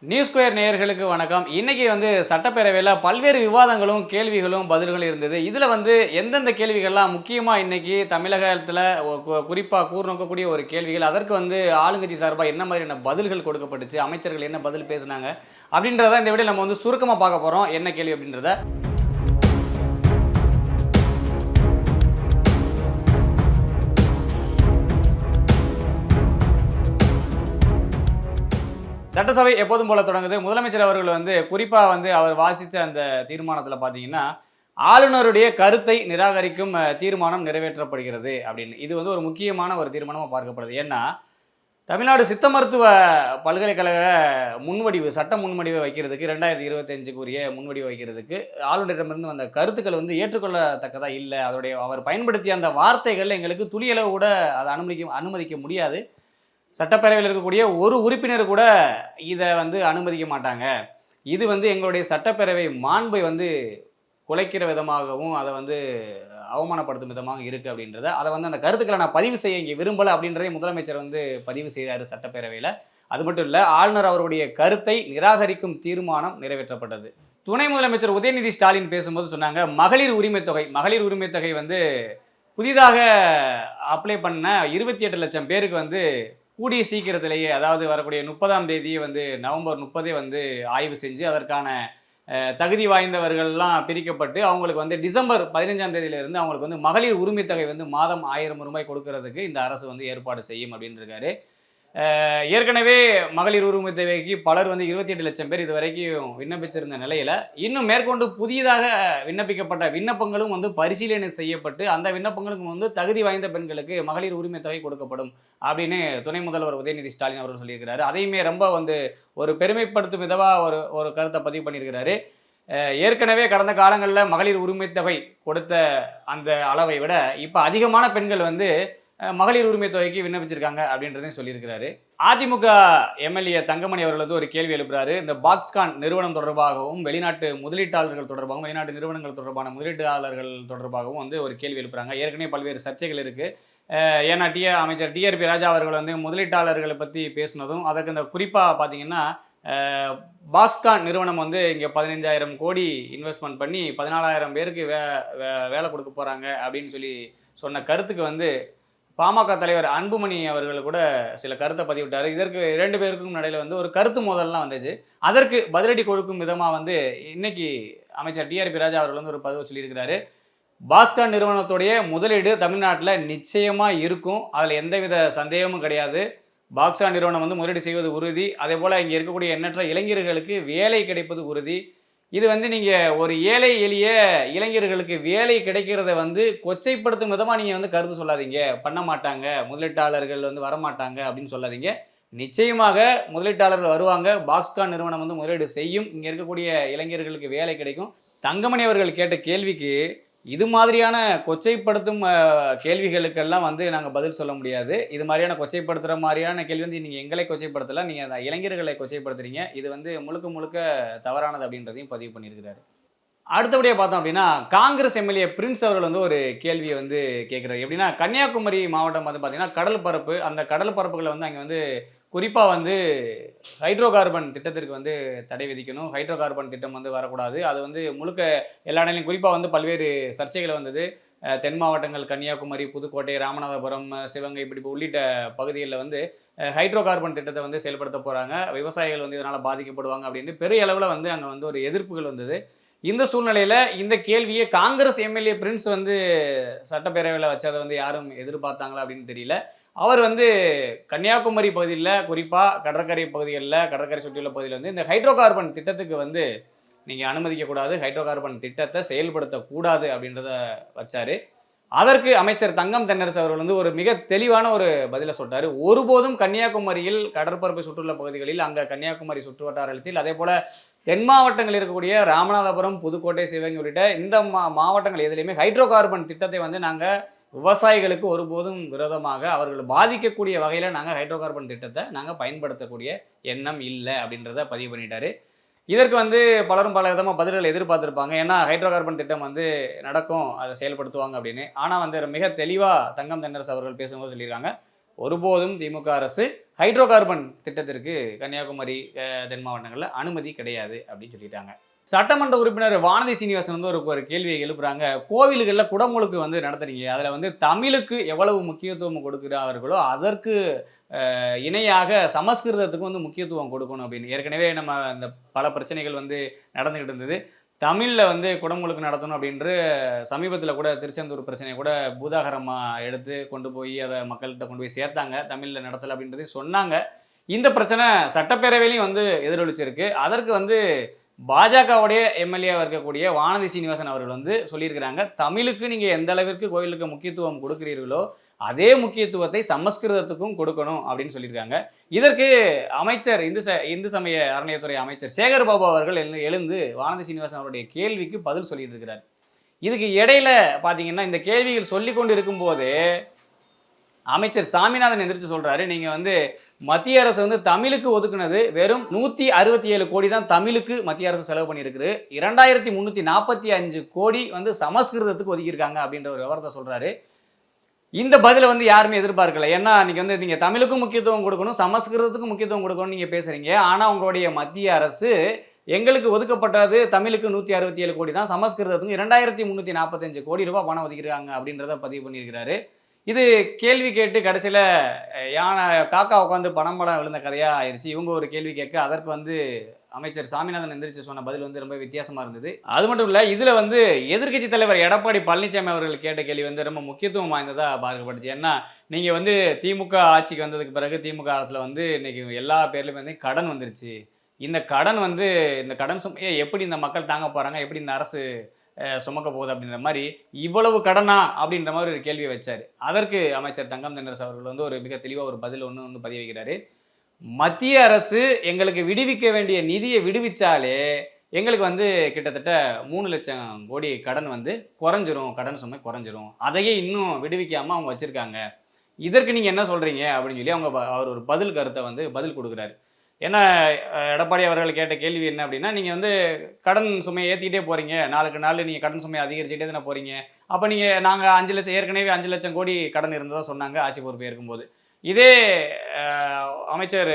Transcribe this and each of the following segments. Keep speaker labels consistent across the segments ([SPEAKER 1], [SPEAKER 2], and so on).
[SPEAKER 1] News square நேயர்களுக்கு வணக்கம். இன்னைக்கு சட்டப்பேரவையில பல்வேறு விவாதங்களும், கேள்விகளும், பதில்களும் இருந்தது. இதுல எந்தெந்த கேள்விகள்லாம் முக்கியமா இன்னைக்கு தமிழகத்துல குறிப்பா கூர்நோக்கக்கூடிய ஒரு கேள்விகள், அதற்கு ஆளுங்கட்சி சார்பா என்ன மாதிரியான பதில்கள் கொடுக்கப்பட்டுச்சு, அமைச்சர்கள் என்ன பதில் பேசுனாங்க, அப்படின்றத இந்த வீடியோல நம்ம சுருக்கமா பார்க்க போறோம். என்ன கேள்வி அப்படின்றத. சட்டசபை எப்போதும் போல தொடங்குது. முதலமைச்சர் அவர்கள் குறிப்பா அவர் வாசிச்ச அந்த தீர்மானத்துல பார்த்தீங்கன்னா, ஆளுநருடைய கருத்தை நிராகரிக்கும் தீர்மானம் நிறைவேற்றப்படுகிறது அப்படின்னு. இது ஒரு முக்கியமான ஒரு தீர்மானமா பார்க்கப்படுது. ஏன்னா, தமிழ்நாடு சித்த மருத்துவ பல்கலைக்கழக முன்வடிவு, சட்ட முன்வடிவை வைக்கிறதுக்கு 2025க்கு உரிய முன்வடிவு வைக்கிறதுக்கு ஆளுநரிடமிருந்து வந்த கருத்துக்கள் ஏற்றுக்கொள்ளத்தக்கதா இல்ல. அவர் பயன்படுத்திய அந்த வார்த்தைகள் எங்களுக்கு துளியளவு கூட அத அனுமதிக்க முடியாது. சட்டப்பேரவையில் இருக்கக்கூடிய ஒரு உறுப்பினர் கூட இத அனுமதிக்க மாட்டாங்க. இது எங்களுடைய சட்டப்பேரவை மாண்பை குலைக்கிற விதமாகவும், அத அவமானப்படுத்தும் விதமாக இருக்கு அப்படின்றத, அத அந்த கருத்துக்கள நான் பதிவு செய்ய இங்க விரும்பல அப்படின்றதையும் முதலமைச்சர் பதிவு செய்றாரு சட்டப்பேரவையில. அது மட்டும் இல்ல, ஆளுநர் அவருடைய கருத்தை நிராகரிக்கும் தீர்மானம் நிறைவேற்றப்பட்டது. துணை முதலமைச்சர் உதயநிதி ஸ்டாலின் பேசும்போது சொன்னாங்க, மகளிர் உரிமைத் தொகை மகளிர் உரிமைத் தொகை புதிதாக அப்ளை பண்ண 28 லட்சம் பேருக்கு கூடிய சீக்கிரத்திலேயே, அதாவது வரக்கூடிய 30ஆம் தேதியே நவம்பர் 30 ஆய்வு செஞ்சு அதற்கான தகுதி வாய்ந்தவர்கள்லாம் பிரிக்கப்பட்டு அவங்களுக்கு டிசம்பர் 15ஆம் தேதியிலிருந்து அவங்களுக்கு மகளிர் உரிமைத் தொகை மாதம் ரூ. 1000 கொடுக்கறதுக்கு இந்த அரசு ஏற்பாடு செய்யும் அப்படின்னு இருக்காரு. ஏற்கனவே மகளிர் உரிமை தேவைக்கு பலர் 28 லட்சம் பேர் இதுவரைக்கும் விண்ணப்பிச்சிருந்த நிலையில, இன்னும் மேற்கொண்டு புதியதாக விண்ணப்பிக்கப்பட்ட விண்ணப்பங்களும் பரிசீலனை செய்யப்பட்டு, அந்த விண்ணப்பங்களுக்கு தகுதி வாய்ந்த பெண்களுக்கு மகளிர் உரிமை தொகை கொடுக்கப்படும் அப்படின்னு துணை முதல்வர் உதயநிதி ஸ்டாலின் அவர்கள் சொல்லியிருக்கிறாரு. அதையுமே ரொம்ப ஒரு பெருமைப்படுத்தும் விதமா ஒரு ஒரு கருத்தை பதிவு பண்ணியிருக்கிறாரு. ஏற்கனவே கடந்த காலங்களில் மகளிர் உரிமை தொகை கொடுத்த அந்த அளவை விட இப்போ அதிகமான பெண்கள் மகளிர் உரிமை தொகைக்கு விண்ணப்பிச்சிருக்காங்க அப்படின்றதையும் சொல்லியிருக்கிறாரு. அதிமுக எம்எல்ஏ தங்கமணி அவர்கள் ஒரு கேள்வி எழுப்புறாரு. இந்த பாக்ஸ்கான் நிறுவனம் தொடர்பாகவும், வெளிநாட்டு முதலீட்டாளர்கள் தொடர்பாகவும், வெளிநாட்டு நிறுவனங்கள் தொடர்பான முதலீட்டாளர்கள் தொடர்பாகவும் ஒரு கேள்வி எழுப்புறாங்க. ஏற்கனவே பல்வேறு சர்ச்சைகள் இருக்கு. ஏன்னா அமைச்சர் டிஆர்பி ராஜா அவர்கள் முதலீட்டாளர்களை பற்றி பேசுனதும், அதற்கு இந்த குறிப்பாக பார்த்தீங்கன்னா, பாக்ஸ்கான் நிறுவனம் இங்கே 15,000 கோடி இன்வெஸ்ட்மெண்ட் பண்ணி 14,000 பேருக்கு வேலை கொடுக்க போகிறாங்க அப்படின்னு சொன்ன கருத்துக்கு பாமக தலைவர் அன்புமணி அவர்கள் கூட சில கருத்தை பதிவிட்டார். இதற்கு 2 பேருக்கும் இடையில ஒரு கருத்து மோதல்லாம் வந்துச்சு. அதற்கு பதிலடி கொடுக்கும் விதமா இன்னைக்கு அமைச்சர் டிஆர்பி ராஜா அவர்கள் ஒரு பதிவு சொல்லியிருக்கிறாரு. பாக்ஸ்கான் நிறுவனத்துடைய முதலீடு தமிழ்நாட்டில் நிச்சயமா இருக்கும். அதில் எந்தவித சந்தேகமும் கிடையாது. பாக்ஸ்கான் நிறுவனம் முதலீடு செய்வது உறுதி. அதே போல இங்கே இருக்கக்கூடிய எண்ணற்ற இளைஞர்களுக்கு வேலை கிடைப்பது உறுதி. இது நீங்க ஒரு ஏழை எளிய இளைஞர்களுக்கு வேலை கிடைக்கிறத கொச்சைப்படுத்தும் விதமா நீங்க கருத்து சொல்லாதீங்க. பண்ண மாட்டாங்க, முதலீட்டாளர்கள் வரமாட்டாங்க அப்படின்னு சொல்லாதீங்க. நிச்சயமாக முதலீட்டாளர்கள் வருவாங்க. பாக்ஸ்கான் நிறுவனம் முதலீடு செய்யும். இங்க இருக்கக்கூடிய இளைஞர்களுக்கு வேலை கிடைக்கும். தங்கமணி அவர்கள் கேட்ட கேள்விக்கு இது மாதிரியான கொச்சைப்படுத்தும் கேள்விகளுக்கெல்லாம் நாங்க பதில் சொல்ல முடியாது. இது மாதிரியான கொச்சைப்படுத்துற மாதிரியான கேள்வி நீங்க எங்களை கொச்சைப்படுத்தல. நீங்க அந்த இளைஞர்களை கொச்சைப்படுத்துறீங்க. இது முழுக்க முழுக்க தவறானது அப்படின்றதையும் பதிவு பண்ணியிருக்கிறாரு. அடுத்தபடியா பார்த்தோம் அப்படின்னா, காங்கிரஸ் எம்எல்ஏ பிரின்ஸ் அவர்கள் ஒரு கேள்விய கேட்கிறாரு. எப்படின்னா, கன்னியாகுமரி மாவட்டம் பார்த்தீங்கன்னா, கடல் பரப்பு. அந்த கடல் பரப்புகள அங்க குறிப்பா ஹைட்ரோ கார்பன் திட்டத்திற்கு தடை விதிக்கணும். ஹைட்ரோ கார்பன் திட்டம் வரக்கூடாது. அது முழுக்க எல்லா இடங்களிலும் குறிப்பா பல்வேறு சர்ச்சைகள் வந்தது. தென் மாவட்டங்கள் கன்னியாகுமரி, புதுக்கோட்டை, ராமநாதபுரம், சிவகங்கை இப்படி உள்ளிட்ட பகுதிகளில் ஹைட்ரோ கார்பன் திட்டத்தை செயல்படுத்த போகிறாங்க. விவசாயிகள் இதனால் பாதிக்கப்படுவாங்க அப்படின்னு பெரிய அளவில் அங்கே ஒரு எதிர்ப்புகள் வந்தது. இந்த சூழ்நிலையில் இந்த கேள்வியை காங்கிரஸ் எம்எல்ஏ பிரின்ஸ் சட்டப்பேரவையில் வச்சதை யாரும் எதிர்பார்த்தாங்களா அப்படின்னு தெரியல. அவர் கன்னியாகுமரி பகுதியில், குறிப்பாக கடற்கரை பகுதிகளில், கடற்கரை சுற்றியுள்ள பகுதியில் இந்த ஹைட்ரோ கார்பன் திட்டத்துக்கு நீங்கள் அனுமதிக்கக்கூடாது, ஹைட்ரோ கார்பன் திட்டத்தை செயல்படுத்தக்கூடாது அப்படின்றத வச்சார். அதற்கு அமைச்சர் தங்கம் தென்னரசு அவர்கள் ஒரு மிக தெளிவான ஒரு பதிலை சொல்லிட்டாரு. ஒருபோதும் கன்னியாகுமரியில் கடற்பரப்பை சுற்றுள்ள பகுதிகளில், அங்கே கன்னியாகுமரி சுற்று வட்டாரத்தில், அதே போல் தென் மாவட்டங்கள் இருக்கக்கூடிய ராமநாதபுரம், புதுக்கோட்டை, சிவகங்கை உள்ளிட்ட இந்த மாவட்டங்கள் எதுலையுமே ஹைட்ரோ கார்பன் திட்டத்தை நாங்கள் விவசாயிகளுக்கு ஒருபோதும் விரோதமாக, அவர்கள் பாதிக்கக்கூடிய வகையில் நாங்கள் ஹைட்ரோ கார்பன் திட்டத்தை நாங்கள் பயன்படுத்தக்கூடிய எண்ணம் இல்லை அப்படின்றத பதிவு பண்ணிட்டாரு. இதற்கு பலரும் பல விதமாக பதில்கள் எதிர்பார்த்துருப்பாங்க. ஏன்னா ஹைட்ரோ கார்பன் திட்டம் நடக்கும், அதை செயல்படுத்துவாங்க அப்படின்னு. ஆனால் மிக தெளிவாக தங்கம் தென்னரசு அவர்கள் பேசும்போது சொல்லியிருக்காங்க, ஒருபோதும் திமுக அரசு ஹைட்ரோ கார்பன் திட்டத்திற்கு கன்னியாகுமரி தென் மாவட்டங்களில் அனுமதி கிடையாது அப்படின்னு சொல்லிட்டாங்க. சட்டமன்ற உறுப்பினர் வானதி சீனிவாசன் வந்து ஒரு கேள்வியை எழுப்புறாங்க. கோவில்களில் குடமுழுக்கு வந்து நடத்துறீங்க. அதில் வந்து தமிழுக்கு எவ்வளவு முக்கியத்துவம் கொடுக்கிறார்களோ அதற்கு இணையாக சமஸ்கிருதத்துக்கு வந்து முக்கியத்துவம் கொடுக்கணும் அப்படின்னு. ஏற்கனவே நம்ம இந்த பல பிரச்சனைகள் வந்து நடந்துகிட்டு இருந்தது. தமிழில் வந்து குடமுழுக்கு நடத்தணும் அப்படின்று சமீபத்தில் கூட திருச்செந்தூர் பிரச்சனையை கூட பூதாகரமாக எடுத்து கொண்டு போய் அதை மக்கள்கிட்ட கொண்டு போய் சேர்த்தாங்க. தமிழில் நடத்தலை அப்படின்றதையும் சொன்னாங்க. இந்த பிரச்சனை சட்டப்பேரவையிலையும் வந்து எதிரொலிச்சிருக்கு. அதற்கு வந்து பாஜகவுடைய எம்எல்ஏவாக இருக்கக்கூடிய வானதி சீனிவாசன் அவர்கள் வந்து சொல்லியிருக்கிறாங்க, தமிழுக்கு நீங்கள் எந்த அளவிற்கு கோயிலுக்கு முக்கியத்துவம் கொடுக்கிறீர்களோ அதே முக்கியத்துவத்தை சமஸ்கிருதத்துக்கும் கொடுக்கணும் அப்படின்னு சொல்லியிருக்காங்க. இதற்கு அமைச்சர் இந்து சமய அறநிலையத்துறை அமைச்சர் சேகர் பாபு அவர்கள் எழுந்து வானதி சீனிவாசன் அவருடைய கேள்விக்கு பதில் சொல்லிட்டு இருக்கிறார். இதுக்கு இடையில பார்த்தீங்கன்னா இந்த கேள்விகள் சொல்லி கொண்டு இருக்கும்போது அமைச்சர் சாமிநாதன் எந்திரிச்சு சொல்றாரு, நீங்க வந்து மத்திய அரசு வந்து தமிழுக்கு ஒதுக்குனது வெறும் 167 கோடி தான் தமிழுக்கு மத்திய அரசு செலவு பண்ணியிருக்கு. 2345 கோடி வந்து சமஸ்கிருதத்துக்கு ஒதுக்கியிருக்காங்க அப்படின்ற ஒரு விவரத்தை சொல்றாரு. இந்த பதில வந்து யாருமே எதிர்பார்க்கல. ஏன்னா நீங்க தமிழுக்கும் முக்கியத்துவம் கொடுக்கணும், சமஸ்கிருதத்துக்கும் முக்கியத்துவம் கொடுக்கணும்னு நீங்க பேசுறீங்க. ஆனா உங்களுடைய மத்திய அரசு எங்களுக்கு ஒதுக்கப்பட்டது தமிழுக்கு 167 கோடி தான், சமஸ்கிருதத்துக்கு 2345 கோடி ரூபாய் பணம் ஒதுக்கியிருக்காங்க அப்படின்றத பதிவு பண்ணியிருக்கிறாரு. இது கேள்வி கேட்டு கடைசியில் யானை காக்கா உட்காந்து பணம் விழுந்த கதையாக ஆயிடுச்சு. இவங்க ஒரு கேள்வி கேட்க அதற்கு வந்து அமைச்சர் சாமிநாதன் எந்திரிச்சு சொன்ன பதில் வந்து ரொம்ப வித்தியாசமாக இருந்தது. அது மட்டும் இல்லை, இதில் வந்து எதிர்க்கட்சி தலைவர் எடப்பாடி பழனிசாமி அவர்கள் கேட்ட கேள்வி வந்து ரொம்ப முக்கியத்துவம் வாய்ந்ததாக பார்க்கப்பட்டுச்சு. ஏன்னா நீங்கள் வந்து திமுக ஆட்சிக்கு வந்ததுக்கு பிறகு திமுக அரசில் வந்து இன்னைக்கு எல்லா பேர்லையும் வந்து கடன் வந்துருச்சு. இந்த கடன் சுமையை எப்படி இந்த மக்கள் தாங்க போகிறாங்க, எப்படி இந்த அரசு சுமக்க போகுது அப்படின்ற மாதிரி, இவ்வளவு கடனா அப்படின்ற மாதிரி ஒரு கேள்வியை வச்சார். அதற்கு அமைச்சர் தங்கம் தென்னரசு அவர்கள் வந்து ஒரு மிக தெளிவாக ஒரு பதில் ஒன்று பதிவு வைக்கிறாரு. மத்திய அரசு எங்களுக்கு விடுவிக்க வேண்டிய நிதியை விடுவிச்சாலே எங்களுக்கு வந்து கிட்டத்தட்ட 3 லட்சம் கோடி கடன் வந்து குறைஞ்சிரும், கடன் சுமை குறைஞ்சிரும். அதையே இன்னும் விடுவிக்காமல் அவங்க வச்சுருக்காங்க. இதற்கு நீங்கள் என்ன சொல்கிறீங்க அப்படின்னு சொல்லி அவர் ஒரு கருத்தை வந்து பதில் கொடுக்குறாரு. ஏன்னா எடப்பாடி அவர்கள் கேட்ட கேள்வி என்ன அப்படின்னா, நீங்கள் வந்து கடன் சுமையை ஏற்றிக்கிட்டே போகிறீங்க, நாளுக்கு நாள் நீங்கள் கடன் சுமையை அதிகரிச்சுட்டே தானே போகிறீங்க. அப்போ நாங்கள் 5 லட்சம் ஏற்கனவே 5 லட்சம் கோடி கடன் இருந்ததாக சொன்னாங்க ஆட்சி பொறுப்பு ஏற்கும்போது. இதே அமைச்சர்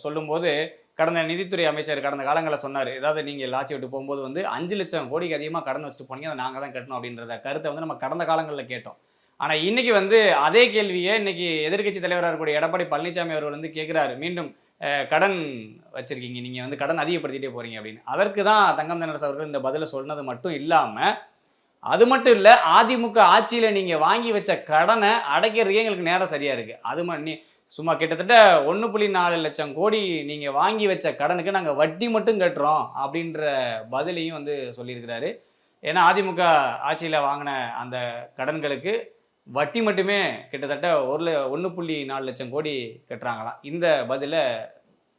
[SPEAKER 1] சொல்லும்போது கடந்த நிதித்துறை அமைச்சர் கடந்த காலங்களில் சொன்னார், ஏதாவது நீங்கள் ஆட்சி விட்டு போகும்போது வந்து 5 லட்சம் கோடிக்கு அதிகமாக கடன் வச்சுட்டு போனீங்க, அதை நாங்கள் தான் கட்டணும் அப்படின்றத கருத்தை வந்து நம்ம கடந்த காலங்களில் கேட்டோம். ஆனால் இன்றைக்கி வந்து அதே கேள்வியை இன்றைக்கி எதிர்க்கட்சி தலைவராக இருக்கக்கூடிய எடப்பாடி பழனிசாமி அவர்கள் வந்து கேட்குறாரு, மீண்டும் கடன் வச்சுருக்கீங்க, நீங்கள் வந்து கடன் அதிகப்படுத்திகிட்டே போகிறீங்க அப்படின்னு. அதற்கு தான் தங்கம் தென்னரசு அவர்கள் இந்த பதிலை சொன்னது மட்டும் இல்லாமல், அது மட்டும் இல்லை, அதிமுக ஆட்சியில் நீங்கள் வாங்கி வச்ச கடனை அடைக்கிறதுக்கே எங்களுக்கு நேரம் சரியாக இருக்குது. அது சும்மா கிட்டத்தட்ட 1.4 லட்சம் கோடி நீங்கள் வாங்கி வச்ச கடனுக்கு நாங்கள் வட்டி மட்டும் கட்டுறோம் அப்படின்ற பதிலையும் வந்து சொல்லியிருக்கிறாரு. ஏன்னா அதிமுக ஆட்சியில் வாங்கின அந்த கடன்களுக்கு வட்டி மட்டுமே கிட்டத்தட்ட 1.4 லட்சம் கோடி கட்டுறாங்களாம். இந்த பதிலை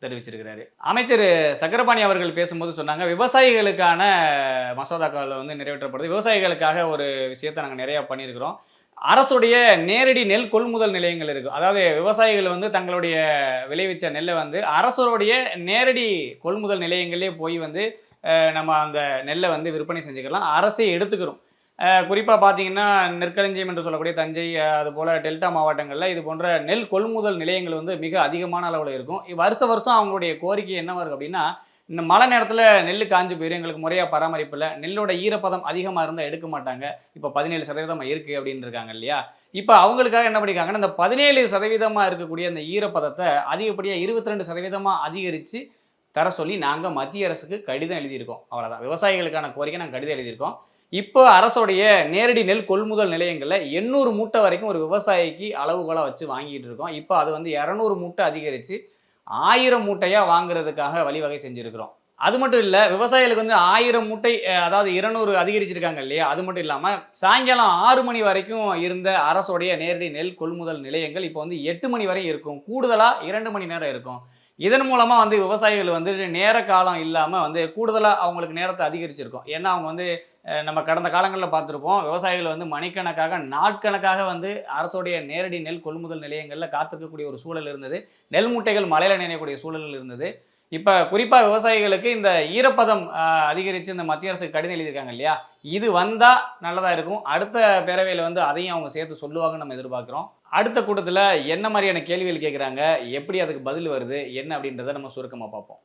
[SPEAKER 1] தெரிவிச்சிருக்கிறாரு. அமைச்சர் சக்கரபாணி அவர்கள் பேசும்போது சொன்னாங்க, விவசாயிகளுக்கான மசோதாக்கள் வந்து நிறைவேற்றப்படுது, விவசாயிகளுக்காக ஒரு விஷயத்தை நாங்கள் நிறையா பண்ணியிருக்கிறோம். அரசுடைய நேரடி நெல் கொள்முதல் நிலையங்கள் இருக்கும். அதாவது விவசாயிகள் வந்து தங்களுடைய விளைவிச்ச நெல்லை வந்து அரசுடைய நேரடி கொள்முதல் நிலையங்களே போய் வந்து நம்ம அந்த நெல்லை வந்து விற்பனை செஞ்சுக்கலாம், அரசே எடுத்துக்கிறோம். குறிப்பாக பார்த்தீங்கன்னா நெற்களஞ்சியம் என்று சொல்லக்கூடிய தஞ்சை, அதுபோல் டெல்டா மாவட்டங்களில் இது போன்ற நெல் கொள்முதல் நிலையங்கள் வந்து மிக அதிகமான அளவில் இருக்கும். வருஷம் அவங்களுடைய கோரிக்கை என்னவாக இருக்குது அப்படின்னா, இந்த மழை நேரத்தில் நெல் காஞ்சு போயிடும், எங்களுக்கு முறையாக பராமரிப்பு இல்லை, நெல்லோட ஈரப்பதம் அதிகமாக இருந்தால் எடுக்க மாட்டாங்க, இப்போ 17% இருக்குது அப்படின்னு இருக்காங்க இல்லையா. இப்போ அவங்களுக்காக என்ன பண்ணியிருக்காங்கன்னா, இந்த 17% இருக்கக்கூடிய அந்த ஈரப்பதத்தை அதிகப்படியாக 22% அதிகரித்து தர சொல்லி நாங்கள் மத்திய அரசுக்கு கடிதம் எழுதியிருக்கோம். அவ்வளோதான், விவசாயிகளுக்கான கோரிக்கை நாங்கள் கடிதம் எழுதியிருக்கோம். இப்போ அரசுடைய நேரடி நெல் கொள்முதல் நிலையங்களில் 800 மூட்டை வரைக்கும் ஒரு விவசாயிக்கு அளவுகோலாக வச்சு வாங்கிட்டு இருக்கோம். இப்போ அது வந்து 200 மூட்டை அதிகரித்து 1000 மூட்டையாக வாங்குறதுக்காக வழிவகை செஞ்சுருக்கிறோம். அது மட்டும் இல்லை, விவசாயிகளுக்கு வந்து 1000 மூட்டை, அதாவது 200 அதிகரிச்சிருக்காங்க இல்லையா, அது மட்டும் இல்லாமல் சாயங்காலம் 6 மணி வரைக்கும் இருந்த அரசுடைய நேரடி நெல் கொள்முதல் நிலையங்கள் இப்போ வந்து 8 மணி வரை இருக்கும், கூடுதலாக 2 மணி நேரம் இருக்கும். இதன் மூலமாக வந்து விவசாயிகள் வந்து நேர காலம் இல்லாமல் வந்து கூடுதலாக அவங்களுக்கு நேரத்தை அதிகரிச்சிருக்கும். ஏன்னா அவங்க வந்து நம்ம கடந்த காலங்களில் பார்த்துருப்போம், விவசாயிகள் வந்து மணிக்கணக்காக நாட்கணக்காக வந்து அரசுடைய நேரடி நெல் கொள்முதல் நிலையங்களில் காத்திருக்கக்கூடிய ஒரு சூழல் இருந்தது. நெல் மூட்டைகள் மழையில் நினைக்கக்கூடிய சூழல் இருந்தது. இப்ப குறிப்பா விவசாயிகளுக்கு இந்த ஈரப்பதம் அதிகரிச்சு இந்த மத்திய அரசுக்கு கடிதம் எழுதியிருக்காங்க இல்லையா? இது வந்தா நல்லதா இருக்கும். அடுத்த பேரவையில வந்து அதையும் அவங்க சேர்த்து சொல்லுவாங்கன்னு நம்ம எதிர்பார்க்கிறோம். அடுத்த கூட்டத்துல என்ன மாரியான கேள்விகள் கேட்குறாங்க? எப்படி அதுக்கு பதில் வருது? என்ன அப்படின்றத நம்ம சுருக்கமா பார்ப்போம்.